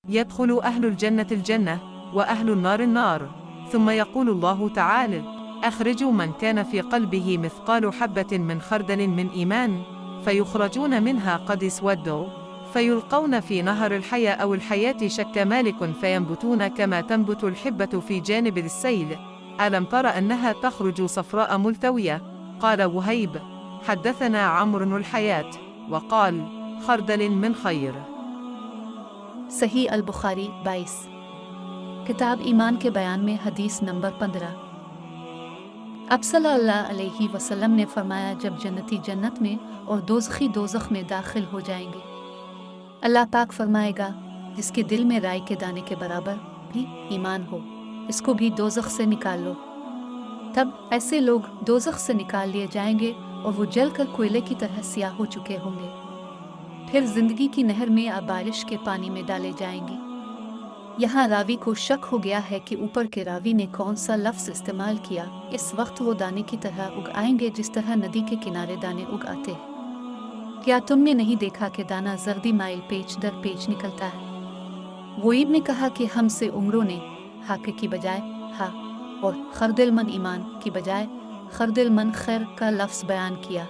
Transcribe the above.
يدخل أهل الجنة الجنة وأهل النار النار. ثم يقول الله تعالى: أخرجوا من كان في قلبه مثقال حبة من خردل من إيمان فيخرجون منها قد اسودوا فيلقون في نهر الحياة أو الحياة شك مالك فينبتون كما تنبت الحبة في جانب السيل. ألم تر أنها تخرج صفراء ملتوية؟ قال وهيب: حدثنا عمرو الحياة وقال: خردل من خير। सही अल बुखारी 22 किताब ईमान के बयान में हदीस नंबर 15। अब सल्लल्लाहु अलैहि वसल्लम ने फरमाया, जब जन्नती जन्नत में और दोज़खी दोज़ख में दाखिल हो जाएंगे, अल्लाह पाक फरमाएगा, जिसके दिल में राई के दाने के बराबर भी ईमान हो, इसको भी दोज़ख से निकाल लो। तब ऐसे लोग दोज़ख से निकाल लिए जाएंगे और वो जलकर कोयले की तरह सियाह हो चुके होंगे। फिर जिंदगी की नहर में या बारिश के पानी में डाले जाएंगे। यहाँ रावी को शक हो गया है कि ऊपर के रावी ने कौन सा लफ्ज़ इस्तेमाल किया। इस वक्त वो दाने की तरह उग आएंगे जिस तरह नदी के किनारे दाने उग आते हैं। क्या तुमने नहीं देखा कि दाना जर्दी माइल पेच दर पेच निकलता है? वोईब ने कहा कि हमसे उम्रों ने हाके की बजाय हा और खरदिलमन ईमान की बजाय खरदिलमन खैर का लफ्ज़ बयान किया।